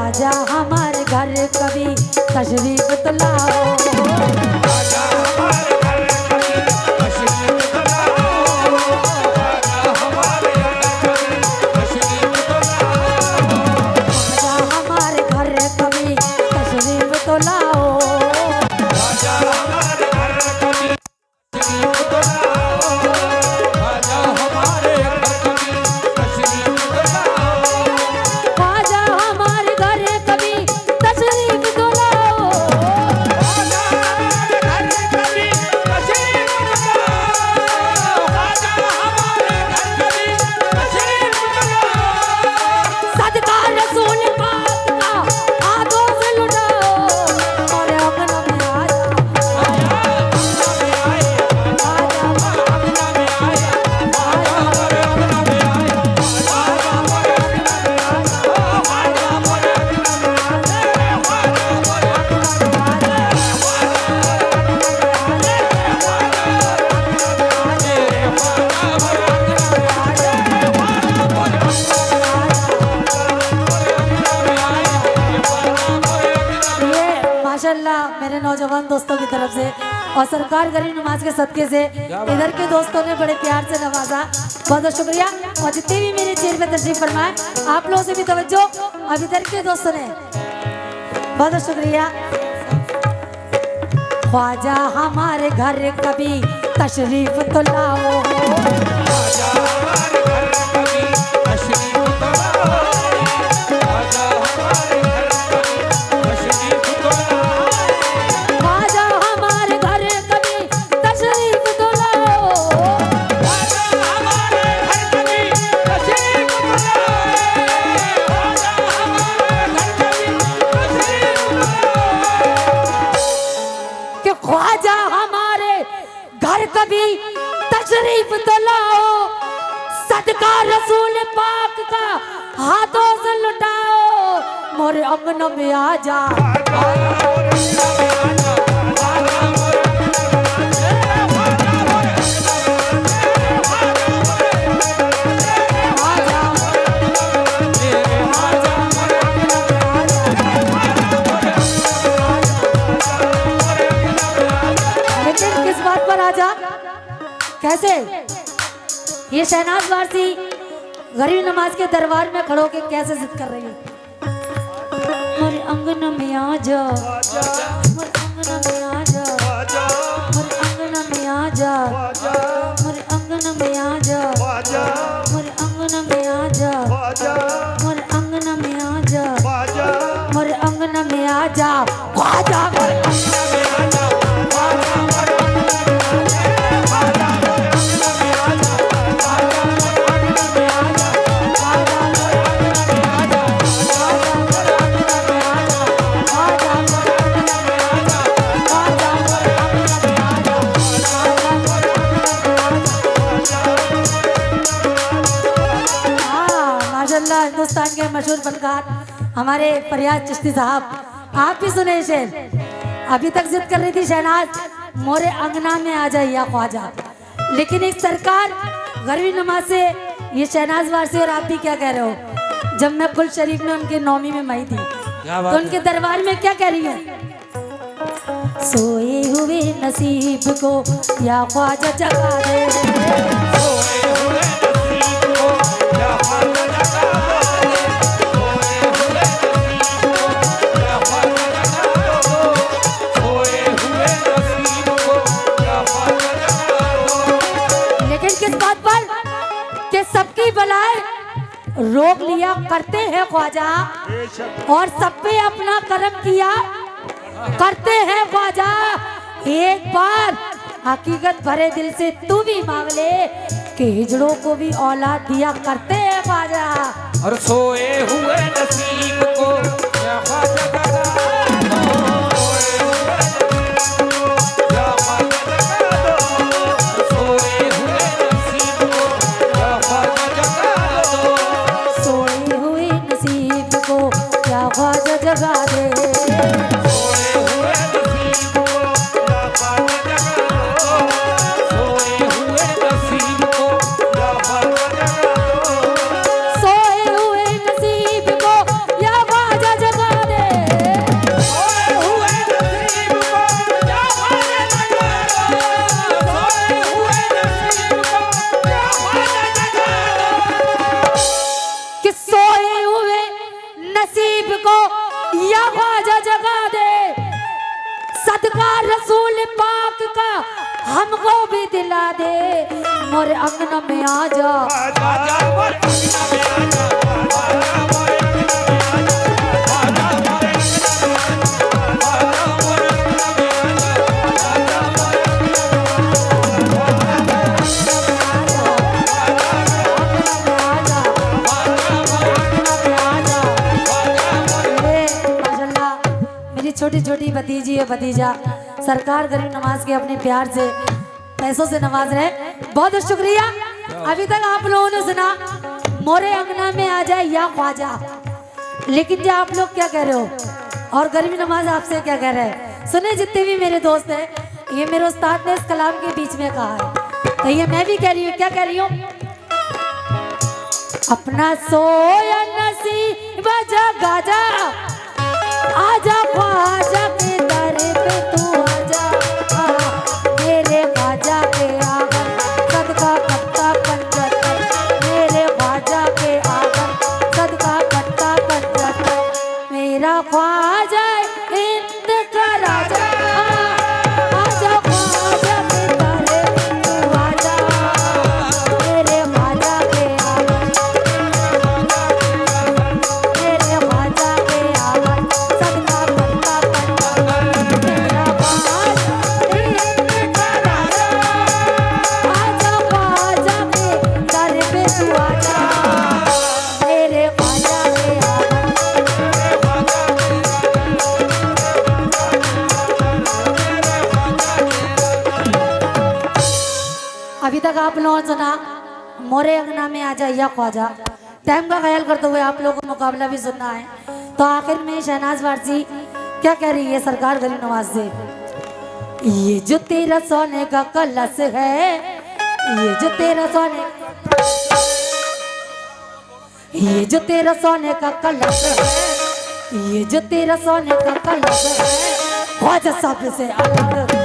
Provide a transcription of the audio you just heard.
ख्वाजा हमारे घर कभी तशरीफ तो लाओ, ख्वाजा हमारे घर कभी तशरीफ तो लाओ, ख्वाजा हमारे घर कभी तशरीफ तो लाओ, ख्वाजा हमारे घर कभी तशरीफ तो लाओ, ख्वाजा हमारे घर कभी तशरीफ तो लाओ, ख्वाजा हमारे घर कभी तशरीफ तो लाओ, ख्वाजा हमारे घर कभी तशरीफ तो लाओ, ख्वाजा हमारे घर कभी तशरीफ तो लाओ, ख्वाजा हमारे घर कभी तशरीफ तो लाओ, सदका रसूल पाक का हाथों से लुटाओ, और अमन में आ जाओ, माशाल्लाह मेरे नौजवान दोस्तों की तरफ से और सरकार गरीब नमाज के सदके से इधर के दोस्तों ने बड़े प्यार से नवाजा, बहुत बहुत शुक्रिया। और जितने भी मेरे चेयर पे तशरीफ फरमाए आप लोगों से भी तवज्जो, अब इधर के दोस्तों ने बहुत बहुत शुक्रिया। ख्वाजा हमारे घर कभी तशरीफ तो लाओ, ख्वाजा हमारे घर कभी तशरीफ तो लाओ, ख्वाजा हमारे घर कभी तशरीफ तो लाओ, ख्वाजा हमारे घर कभी तशरीफ तो लाओ, ख्वाजा हमारे घर कभी तशरीफ तो लाओ, ख्वाजा हमारे घर कभी तशरीफ तो लाओ, कि ख्वाजा हमारे घर कभी तशरीफ तो लाओ, सदका रसूल पाक का हाथों से लुटाओ, मोरे अंगनों में आ जा, लेकिन किस बात पर आजा, कैसे ये शहनाज वारसी गरीब नमाज के दरबार में खड़ो के कैसे जिद कर रही है, मोरे अंगन में आ जा, मोरे अंगन में आ जा, मोरे अंगन में आ जा, मोरे अंगन में आ जा, मोरे अंगन में आ जा, मोरे अंगन में आ जा, मोरे अंगन में आ जा, ख्वाजा मोरे माशाल्लाह हिंदुस्तान के मशहूर फनकार हमारे फरियाद चिश्ती साहब, आप भी सुने शेर, अभी तक जिद कर रही थी शहनाज मोरे अंगना में आ जाए या ख्वाजा, लेकिन एक सरकार गरीबी नमाज से ये शहनाज वारसी और आप भी क्या कह रहे हो, जब मैं कुल शरीफ में उनके नौमी में मई थी तो उनके दरबार में क्या कह रही हूँ, सोए हुए नसीब को या ख्वाजा जगा दे, सोए हुए नसीब को या ख्वाजा जगा दो, सोए हुए नसीब को या ख्वाजा जगा दो, सोए हुए नसीब को या ख्वाजा जगा दो, लेकिन किस बात पर कि सबकी बलाएं रोक लिया करते हैं ख्वाजा, और सब पे अपना करम किया करते हैं ख्वाजा, एक बार हकीकत भरे दिल से तू भी मांग ले कि हिजड़ों को भी औलाद दिया करते हैं ख्वाजा, और सोए हुए नसीब को या ख्वाजा जगा दो, सोए हुए नसीब को या ख्वाजा जगा दो, सोए हुए नसीब को या ख्वाजा जगा दो, सोए हुए नसीब को या ख्वाजा जगा दे, सोए हुए नसीब को या ख्वाजा जगा दो, सोए हुए नसीब को या ख्वाजा जगा दो, सोए हुए नसीब को या ख्वाजा जगा सदका रसूल पाक का हमको भी दिला दे, मोरे अंगन में आ जा। आजा मोरे अंगना में आजा, आजा मोरे अंगना में आजा, आजा मोरे अंगना में आजा, आजा मोरे अंगना में आजा, आजा मोरे मेरी छोटी छोटी भतीजी है भतीजा, सरकार गरीब नवाज के अपने प्यार से पैसों से नवाज रहे, बहुत बहुत शुक्रिया। अभी तक आप लोगों ने सुना मोरे अंगना में आ जाए या ख्वाजा, लेकिन जो आप लोग क्या कह रहे हो और गरीब नवाज आपसे क्या कह रहे हैं, सुने जितने भी मेरे दोस्त हैं, ये मेरे उस्ताद ने इस कलाम के बीच में कहा है, तो ये मैं भी कह रही हूँ। क्या कह रही हूँ? अपना सोया नसीब जगा जा, आजा ख्वाजा के दर पे तू आजा, मेरे ख्वाजा के आंगन सदका कट्टा पंजहत्तर, मेरे ख्वाजा के आंगन सदका कट्टा पंजहत्तर, मेरा ख्वाजा हिंद का राजा, आजा ख्वाजा के दर पे तू आजा, मेरे ख्वाजा के आंगन, मेरे ख्वाजा के आंगन सदका कट्टा पंजहत्तर, मेरा ख्वाजा हिंद का राजा, आजा ख्वाजा के दर पे तू आजा, मेरे ख्वाजा के आंगन। अभी तक आप लोगों ने सुना मोरे अंगना में आ जाइए ख्वाजा, टाइम का ख्याल करते हुए आप लोगों को मुकाबला भी सुनना है। तो आखिर में शहनाज वारसी क्या कह रही है सरकार गरीब नवाज से? ये जो तेरा सोने का कलश है, ये जो तेरा सोने, ये जो तेरा सोने का कलश है, ये जो तेरा सोने का कलश है, ख्वाजा साहब से अलग